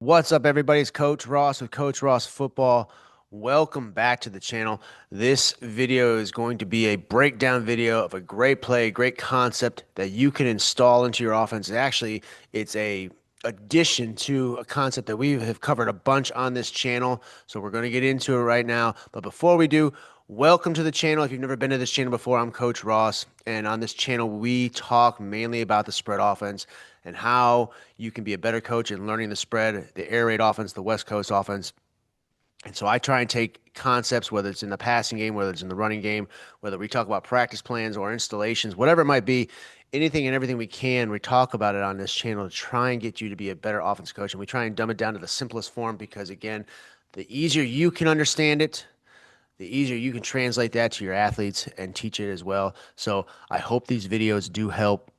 What's up, everybody? It's Coach Ross with Coach Ross Football. Welcome back to the channel. This video is going to be a breakdown video of a great play, great concept that you can install into your offense. Actually, it's a addition to a concept that we have covered a bunch on this channel. So we're going to get into it right now. But before we do, welcome to the channel. If you've never been to this channel before, I'm Coach Ross. And on this channel, we talk mainly about the spread offense and how you can be a better coach in learning the spread, the air raid offense, the West Coast offense. And so I try and take concepts, whether it's in the passing game, whether it's in the running game, whether we talk about practice plans or installations, whatever it might be, anything and everything we can, we talk about it on this channel to try and get you to be a better offense coach. And we try and dumb it down to the simplest form because, again, the easier you can understand it, the easier you can translate that to your athletes and teach it as well. So I hope these videos do help.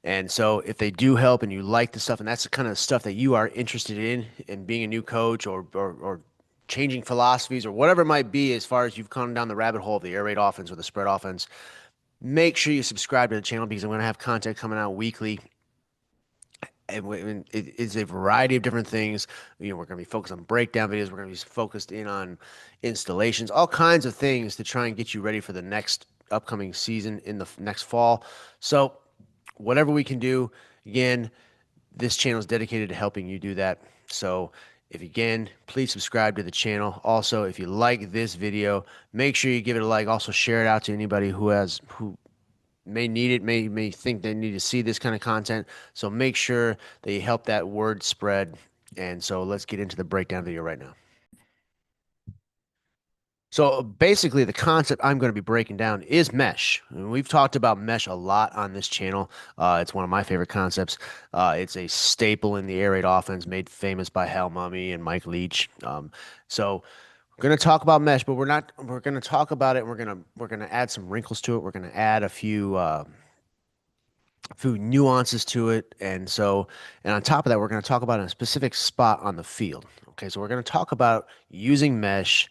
And so if they do help and you like the stuff and that's the kind of stuff that you are interested in being a new coach or changing philosophies or whatever it might be as far as you've gone down the rabbit hole of the air raid offense or the spread offense, make sure you subscribe to the channel because I'm going to have content coming out weekly. And it's a variety of different things. We're going to be focused on breakdown videos. We're going to be focused in on installations, all kinds of things to try and get you ready for the next upcoming season in the next fall. So whatever we can do, again, this channel is dedicated to helping you do that. So please subscribe to the channel. Also, if you like this video, make sure you give it a like. Also, share it out to anybody who may need it, may think they need to see this kind of content. So make sure that you help that word spread. And so let's get into the breakdown video right now. So basically, the concept I'm going to be breaking down is mesh. And we've talked about mesh a lot on this channel. It's one of my favorite concepts. It's a staple in the air raid offense, made famous by Hal Mummy and Mike Leach. So we're going to talk about mesh, but we're not. We're going to talk about it. We're gonna add some wrinkles to it. We're going to add a few nuances to it, and on top of that, we're going to talk about a specific spot on the field. Okay, so we're going to talk about using mesh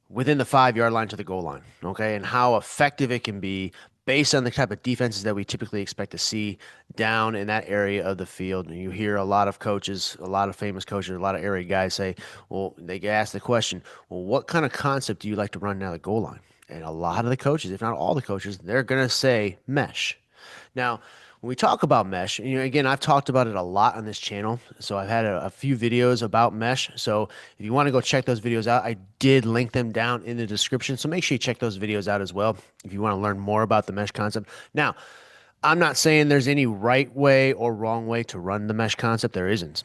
within the 5 yard line to the goal line, okay, and how effective it can be based on the type of defenses that we typically expect to see down in that area of the field. And you hear a lot of coaches, a lot of famous coaches, a lot of area guys say, well, they get asked the question, well, what kind of concept do you like to run down the goal line? And a lot of the coaches, if not all the coaches, they're going to say mesh. Now, when we talk about mesh, again, I've talked about it a lot on this channel. So I've had a few videos about mesh. So if you want to go check those videos out, I did link them down in the description. So make sure you check those videos out as well if you want to learn more about the mesh concept. Now, I'm not saying there's any right way or wrong way to run the mesh concept. There isn't.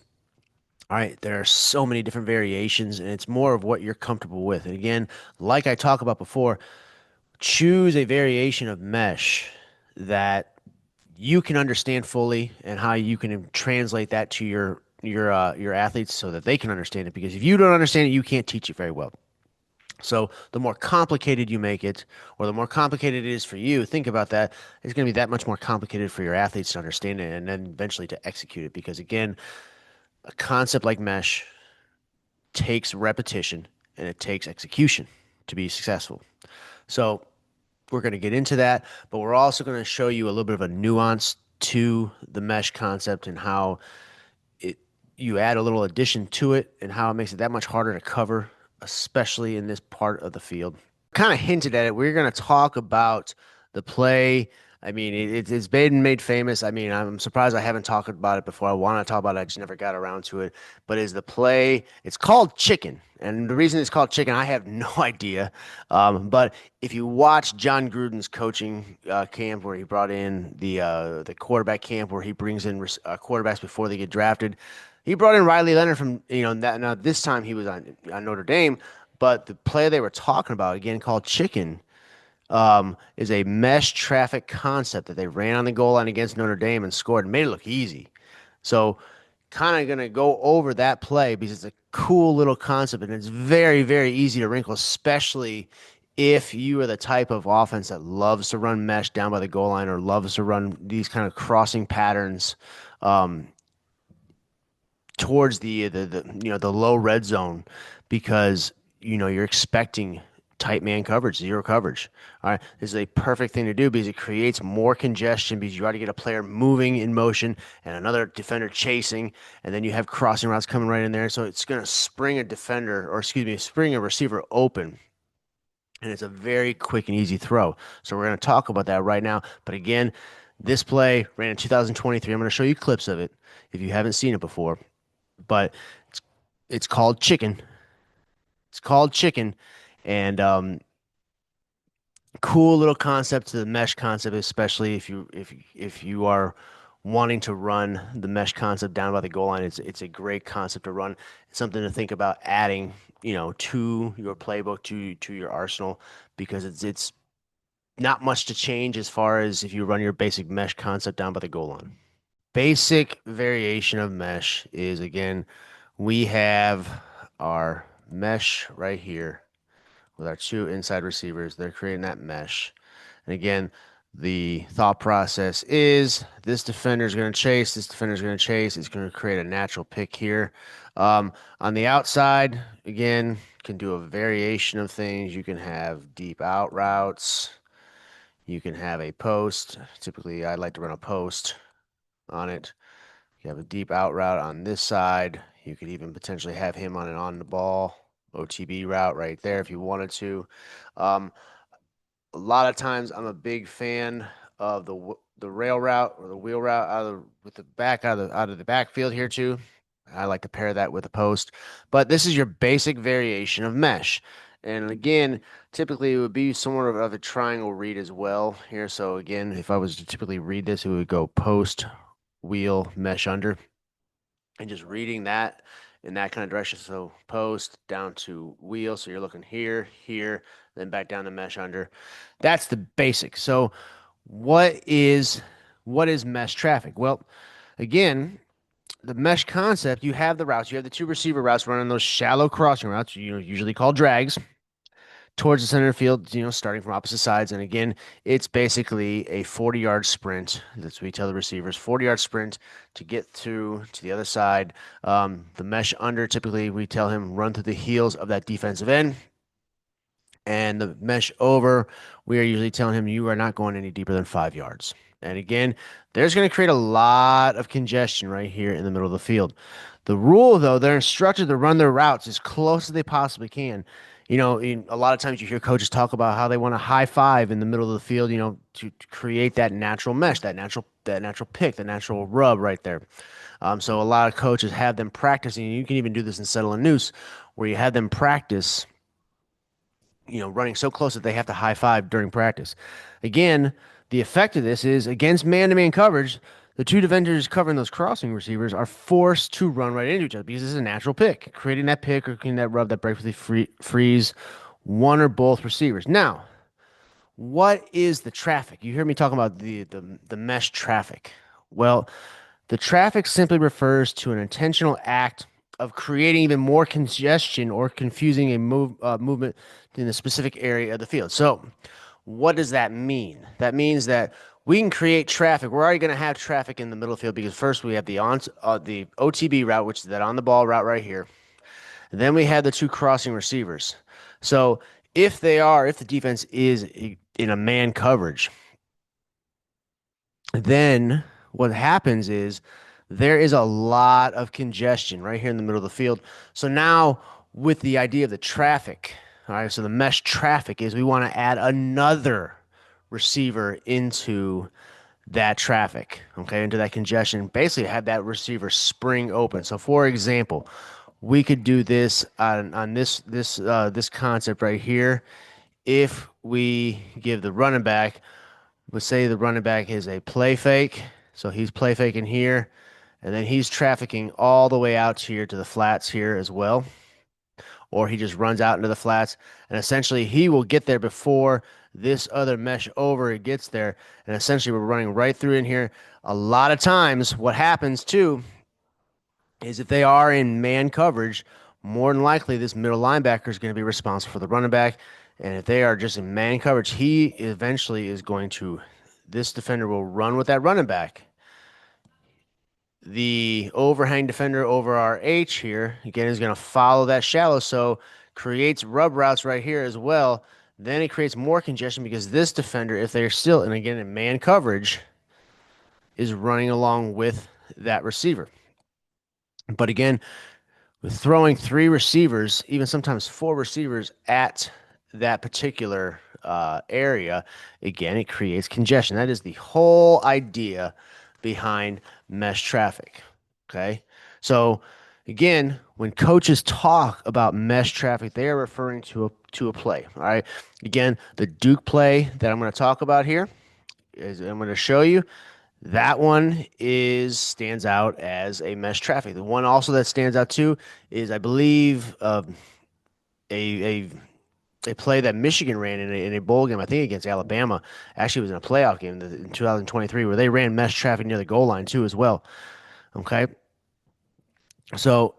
All right, there are so many different variations, and it's more of what you're comfortable with. And again, like I talked about before, choose a variation of mesh that you can understand fully and how you can translate that to your athletes so that they can understand it. Because if you don't understand it, you can't teach it very well. So the more complicated you make it, or the more complicated it is for you, think about that. It's going to be that much more complicated for your athletes to understand it and then eventually to execute it. Because again, a concept like mesh takes repetition and it takes execution to be successful. So we're going to get into that, but we're also going to show you a little bit of a nuance to the mesh concept and how you add a little addition to it and how it makes it that much harder to cover, especially in this part of the field. Kind of hinted at it. We're going to talk about the play. I mean, it's been made famous. I mean, I'm surprised I haven't talked about it before. I want to talk about it. I just never got around to it. But is the play, it's called chicken. And the reason it's called chicken, I have no idea. But if you watch John Gruden's coaching camp where he brought in the quarterback camp where he brings in quarterbacks before they get drafted, he brought in Riley Leonard from, that. Now this time he was on Notre Dame, but the play they were talking about, again, called chicken, is a mesh traffic concept that they ran on the goal line against Notre Dame and scored and made it look easy. So kind of going to go over that play because it's a cool little concept and it's very, very easy to wrinkle, especially if you are the type of offense that loves to run mesh down by the goal line or loves to run these kind of crossing patterns towards the low red zone because you're expecting tight man coverage, zero coverage. All right, this is a perfect thing to do because it creates more congestion because you already get a player moving in motion and another defender chasing, and then you have crossing routes coming right in there. So it's going to spring a defender, or excuse me, spring a receiver open. And it's a very quick and easy throw. So we're going to talk about that right now. But again, this play ran in 2023. I'm going to show you clips of it if you haven't seen it before. But it's, it's called chicken. It's called chicken. And cool little concept to the mesh concept, especially if you are wanting to run the mesh concept down by the goal line. It's a great concept to run. It's something to think about adding, to your playbook, to your arsenal, because it's not much to change as far as if you run your basic mesh concept down by the goal line. Basic variation of mesh is, again, we have our mesh right here with our two inside receivers. They're creating that mesh. And again, the thought process is this defender is going to chase, this defender is going to chase. It's going to create a natural pick here. On the outside, again, can do a variation of things. You can have deep out routes. You can have a post. Typically, I like to run a post on it. You have a deep out route on this side. You could even potentially have him on an on the ball OTB route right there if you wanted to. A lot of times, I'm a big fan of the rail route or the wheel route with the back out of the backfield here too. I like to pair that with a post, but this is your basic variation of mesh. And again, typically it would be somewhat of a triangle read as well here. So again, if I was to typically read this, it would go post, wheel, mesh under, and just reading that in that kind of direction. So post down to wheel. So you're looking here, here, then back down to mesh under. That's the basic. So what is mesh traffic? Well, again, the mesh concept, you have the routes. You have the two receiver routes running those shallow crossing routes, usually called drags, towards the center of the field, starting from opposite sides. And again, it's basically a 40-yard sprint. That's what we tell the receivers, 40-yard sprint to get through to the other side. The mesh under, typically we tell him run through the heels of that defensive end. And the mesh over, we are usually telling him you are not going any deeper than 5 yards. And again, there's going to create a lot of congestion right here in the middle of the field. The rule, though, they're instructed to run their routes as close as they possibly can. A lot of times you hear coaches talk about how they want a high five in the middle of the field, to create that natural mesh, that natural pick, the natural rub right there. So a lot of coaches have them practicing. You can even do this in settle and noose, where you have them practice running so close that they have to high five during practice. Again, the effect of this is against man-to-man coverage, the two defenders covering those crossing receivers are forced to run right into each other because this is a natural pick. Creating that pick or creating that rub that breaks frees one or both receivers. Now, what is the traffic? You hear me talking about the mesh traffic. Well, the traffic simply refers to an intentional act of creating even more congestion or confusing a movement in a specific area of the field. So, what does that mean? That means that we can create traffic. We're already going to have traffic in the middle field because first we have the OTB route, which is that on the ball route right here. And then we have the two crossing receivers. So if the defense is in a man coverage, then what happens is there is a lot of congestion right here in the middle of the field. So now with the idea of the traffic, all right, so the mesh traffic is we want to add another receiver into that traffic, okay, into that congestion, basically have that receiver spring open. So for example, we could do this on this concept right here. If we give the running back, let's say the running back is a play fake, so he's play faking here, and then he's trafficking all the way out here to the flats here as well. Or he just runs out into the flats, and essentially he will get there before this other mesh over gets there. And essentially we're running right through in here. A lot of times what happens too is if they are in man coverage, more than likely this middle linebacker is going to be responsible for the running back. And if they are just in man coverage, he eventually is going to, this defender will run with that running back. The overhang defender over our H here, again, is going to follow that shallow. So creates rub routes right here as well. Then it creates more congestion because this defender, if they're still, and again in man coverage, is running along with that receiver. But again, with throwing three receivers, even sometimes four receivers at that particular area, again, it creates congestion. That is the whole idea behind mesh traffic. Okay. So, again, when coaches talk about mesh traffic, they are referring to a play. All right. Again, the Duke play that I'm going to talk about here is I'm going to show you. That one is stands out as a mesh traffic. The one also that stands out too is, I believe, a a a play that Michigan ran in a bowl game, I think against Alabama. Actually, it was in a playoff game in 2023 where they ran mesh traffic near the goal line too as well. Okay, so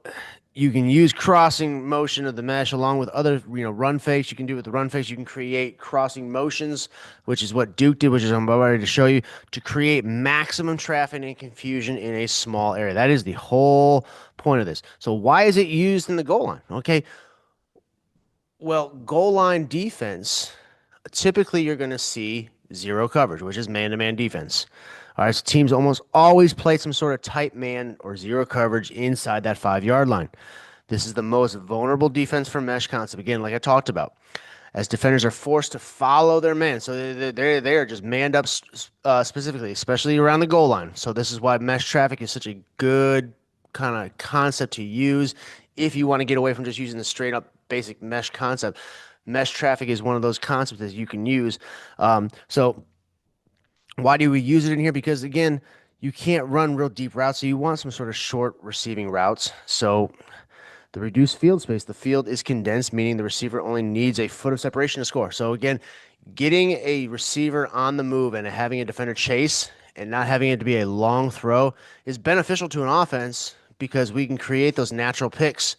you can use crossing motion of the mesh along with other, run fakes. You can do with the run fakes. You can create crossing motions, which is what Duke did, which is I'm about ready to show you, to create maximum traffic and confusion in a small area. That is the whole point of this. So why is it used in the goal line? Okay, well, goal line defense, typically you're going to see zero coverage, which is man-to-man defense. All right, so teams almost always play some sort of tight man or zero coverage inside that 5 yard line. This is the most vulnerable defense for mesh concept. Again, like I talked about, as defenders are forced to follow their man, so they are just manned up specifically, especially around the goal line. So this is why mesh traffic is such a good kind of concept to use if you want to get away from just using the straight up basic mesh concept. Mesh traffic is one of those concepts that you can use. So why do we use it in here? Because again, you can't run real deep routes, so you want some sort of short receiving routes. So the reduced field space, the field is condensed, meaning the receiver only needs a foot of separation to score. So again, getting a receiver on the move and having a defender chase and not having it to be a long throw is beneficial to an offense because we can create those natural picks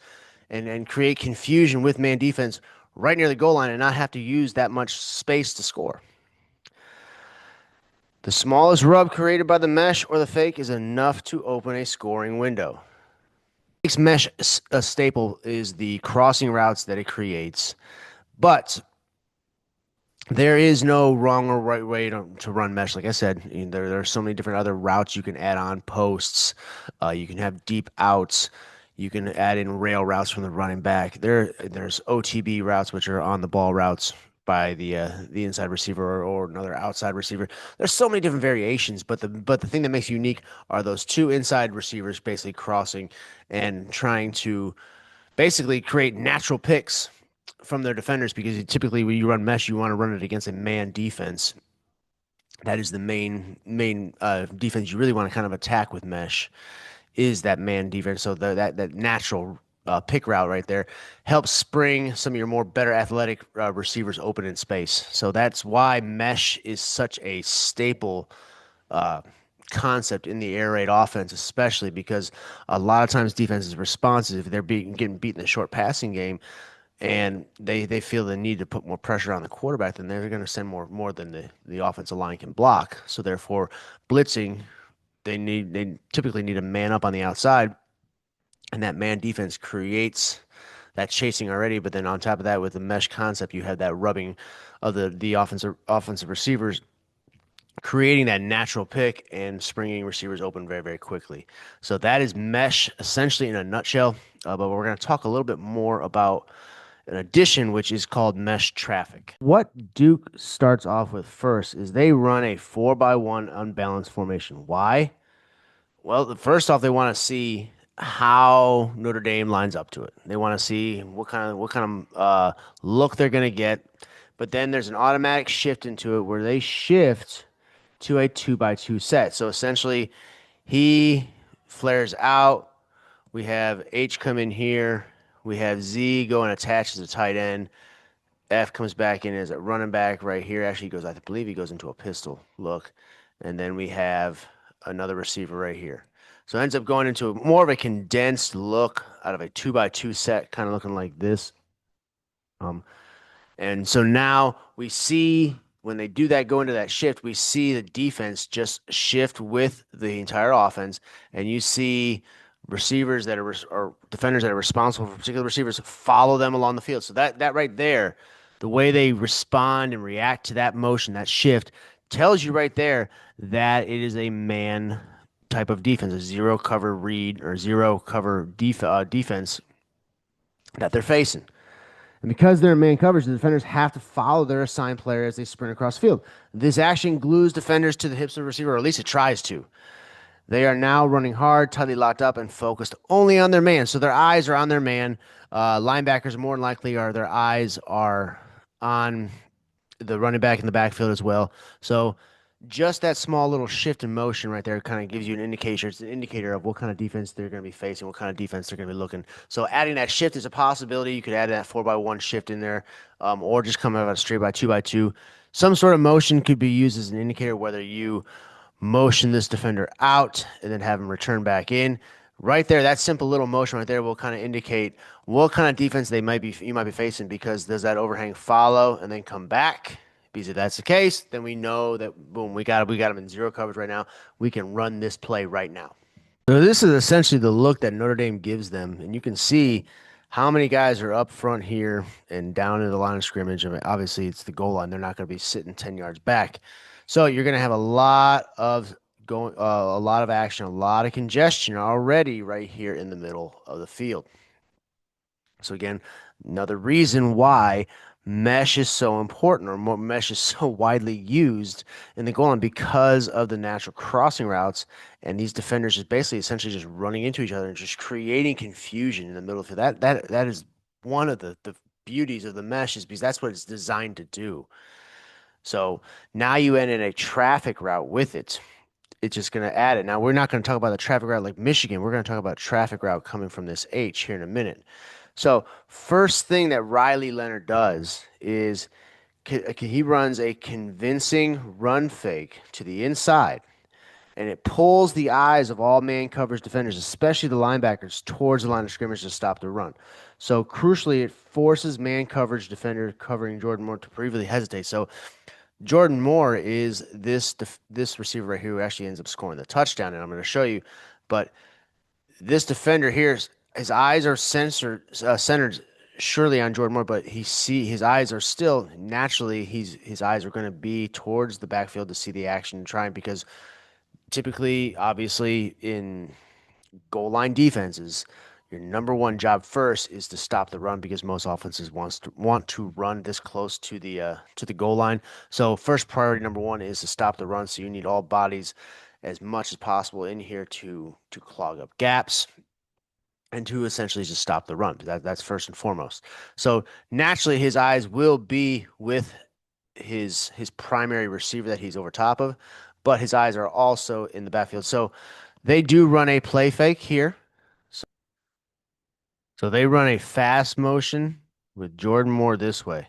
and create confusion with man defense right near the goal line and not have to use that much space to score. The smallest rub created by the mesh or the fake is enough to open a scoring window. Makes mesh a staple is the crossing routes that it creates, but there is no wrong or right way to run mesh. Like I said, there are so many different other routes you can add on posts. You can have deep outs. You can add in rail routes from the running back. There's OTB routes, which are on the ball routes by the inside receiver or another outside receiver. There's so many different variations, but the thing that makes it unique are those two inside receivers basically crossing and trying to basically create natural picks from their defenders because typically when you run mesh, you want to run it against a man defense. That is the main defense you really want to kind of attack with mesh is that man defense. So that natural pick route right there helps spring some of your more better athletic receivers open in space. So that's why mesh is such a staple uh, concept in the air raid offense, especially because a lot of times defenses responses if they're getting beat in the short passing game and they feel the need to put more pressure on the quarterback, then they're going to send more than the offensive line can block. So therefore, blitzing they typically need a man up on the outside, and that man defense creates that chasing already. But then on top of that, with the mesh concept, you have that rubbing of the offensive receivers, creating that natural pick and springing receivers open very, very quickly. So that is mesh essentially in a nutshell. But we're going to talk a little bit more about an addition, which is called mesh traffic. What Duke starts off with first is they run a 4-by-1 unbalanced formation. Why? Well, first off, they want to see how Notre Dame lines up to it. They want to see what kind of look they're going to get. But then there's an automatic shift into it where they shift to a 2-by-2 set. So essentially, he flares out. We have H come in here. We have Z go and attach as a tight end. F comes back in as a running back right here. Actually, I believe he goes into a pistol look. And then we have another receiver right here. So it ends up going into more of a condensed look out of a 2-by-2 set, kind of looking like this. And so now we see when they do that, go into that shift, we see the defense just shift with the entire offense. And you see receivers that are or defenders that are responsible for particular receivers follow them along the field. So that right there, the way they respond and react to that motion, that shift, tells you right there that it is a man type of defense, a zero cover read or zero cover defense that they're facing. And because they're in man coverage, the defenders have to follow their assigned player as they sprint across the field. This action glues defenders to the hips of the receiver, or at least it tries to. They are now running hard, tightly locked up, and focused only on their man. So their eyes are on their man. Linebackers more than likely are their eyes are on the running back in the backfield as well. So just that small little shift in motion right there kind of gives you an indication. It's an indicator of what kind of defense they're going to be facing, what kind of defense they're going to be looking. So adding that shift is a possibility. You could add that 4x1 shift in there, or just come out of a straight by 2x2. Some sort of motion could be used as an indicator whether you motion this defender out and then have him return back in. Right there, that simple little motion right there will kind of indicate what kind of defense you might be facing, because does that overhang follow and then come back? Because if that's the case, then we know that boom, we got him in zero coverage right now. We can run this play right now. So this is essentially the look that Notre Dame gives them, and you can see how many guys are up front here and down in the line of scrimmage. I mean, obviously, it's the goal line; they're not going to be sitting 10 yards back. So you're going to have a lot of action, a lot of congestion already right here in the middle of the field. So again, another reason why mesh is so important, or more mesh is so widely used in the goal line, because of the natural crossing routes, and these defenders just basically essentially just running into each other and just creating confusion in the middle of the field. That is one of the beauties of the mesh, is because that's what it's designed to do. So now you end in a traffic route with it. It's just going to add it. Now, we're not going to talk about the traffic route like Michigan. We're going to talk about traffic route coming from this H here in a minute. So, first thing that Riley Leonard does is he runs a convincing run fake to the inside, and it pulls the eyes of all man coverage defenders, especially the linebackers, towards the line of scrimmage to stop the run. So, crucially, it forces man coverage defender covering Jordan Moore to previously hesitate. So, Jordan Moore is this receiver right here who actually ends up scoring the touchdown, and I'm going to show you. But this defender here, his eyes are centered surely on Jordan Moore, but his eyes are still naturally his eyes are going to be towards the backfield to see the action and try, because typically, obviously, in goal line defenses, your number one job first is to stop the run, because most offenses want to run this close to the goal line. So first priority number one is to stop the run. So you need all bodies as much as possible in here to clog up gaps and to essentially just stop the run. That's first and foremost. So naturally, his eyes will be with his primary receiver that he's over top of, but his eyes are also in the backfield. So they do run a play fake here. So they run a fast motion with Jordan Moore this way.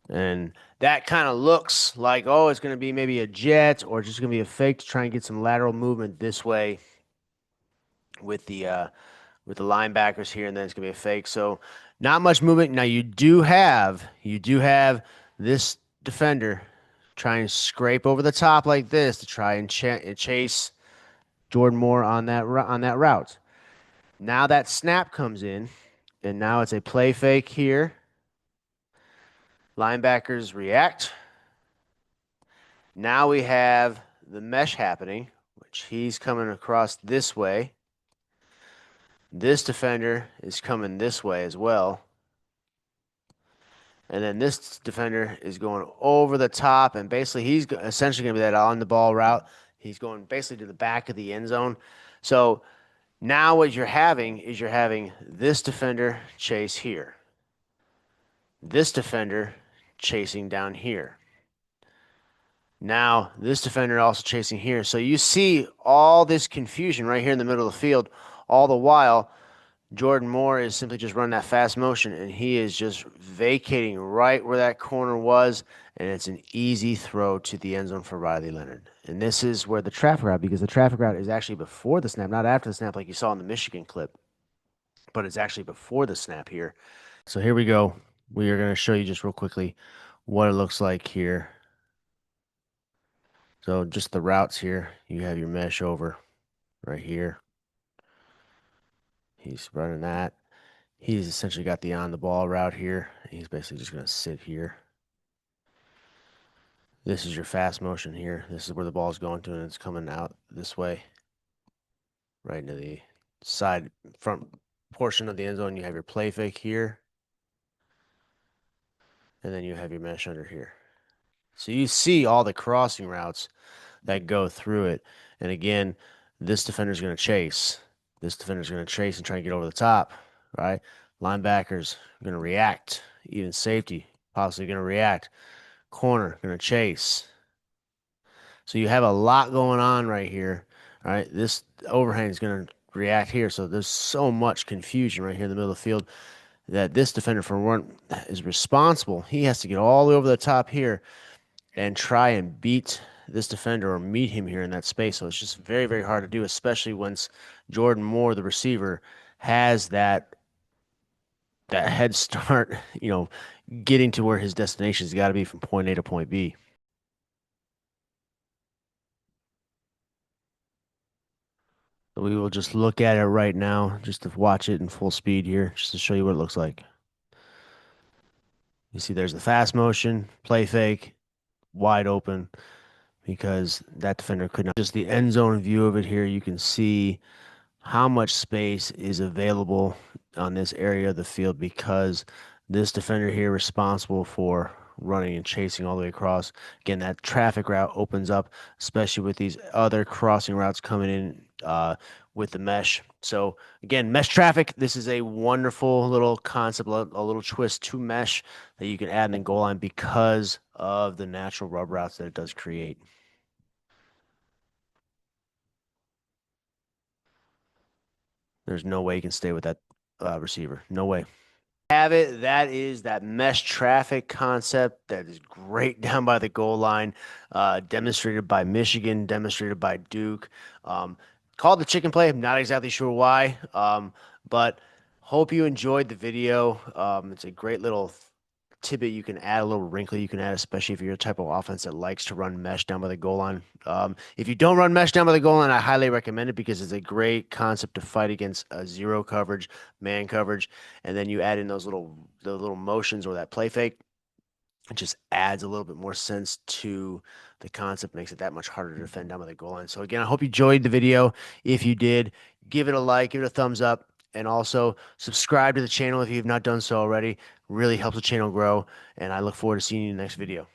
And that kind of looks like, oh, it's going to be maybe a jet, or just going to be a fake to try and get some lateral movement this way with the linebackers here, and then it's going to be a fake. So not much movement. Now you do have this defender try and scrape over the top like this to try and chase Jordan Moore on that route. Now that snap comes in, and now it's a play fake here. Linebackers react. Now we have the mesh happening, which he's coming across this way. This defender is coming this way as well. And then this defender is going over the top, and basically he's essentially going to be that on the ball route. He's going basically to the back of the end zone. So now what you're having is this defender chase here. This defender chasing down here. Now, this defender also chasing here. So you see all this confusion right here in the middle of the field. All the while, Jordan Moore is simply just running that fast motion, and he is just vacating right where that corner was, and it's an easy throw to the end zone for Riley Leonard. And this is where the traffic route, because the traffic route is actually before the snap, not after the snap like you saw in the Michigan clip, but it's actually before the snap here. So here we go. We are going to show you just real quickly what it looks like here. So just the routes here. You have your mesh over right here. He's running that. He's essentially got the on the ball route here. He's basically just going to sit here. This is your fast motion here. This is where the ball is going to, and it's coming out this way, right into the side front portion of the end zone. You have your play fake here, and then you have your mesh under here. So you see all the crossing routes that go through it. And again, this defender's going to chase. This defender's going to chase and try and get over the top, right? Linebackers going to react. Even safety possibly going to react. Corner going to chase. So you have a lot going on right here, right? This overhang is going to react here. So there's so much confusion right here in the middle of the field that this defender for one is responsible. He has to get all the way over the top here and try and beat this defender or meet him here in that space. So it's just very, very hard to do, especially once Jordan Moore, the receiver, has that head start, getting to where his destination has got to be from point A to point B. So we will just look at it right now, just to watch it in full speed here, just to show you what it looks like. You see there's the fast motion, play fake, wide open, because that defender could not. Just the end zone view of it here, you can see how much space is available on this area of the field because this defender here responsible for running and chasing all the way across. Again, that traffic route opens up, especially with these other crossing routes coming in with the mesh. So again, mesh traffic, this is a wonderful little concept, a little twist to mesh that you can add in the goal line because of the natural rub routes that it does create. There's no way you can stay with that receiver. No way. Have it. That is that mesh traffic concept that is great down by the goal line, demonstrated by Michigan, demonstrated by Duke. Called the chicken play. I'm not exactly sure why, but hope you enjoyed the video. It's a great little tidbit you can add, a little wrinkle you can add, especially if you're a type of offense that likes to run mesh down by the goal line. If you don't run mesh down by the goal line, I highly recommend it because it's a great concept to fight against zero coverage, man coverage, and then you add in the little motions or that play fake. It just adds a little bit more sense to the concept, makes it that much harder to defend down by the goal line. So again, I hope you enjoyed the video. If you did, give it a like, give it a thumbs up, and also subscribe to the channel if you've not done so already. Really helps the channel grow, and I look forward to seeing you in the next video.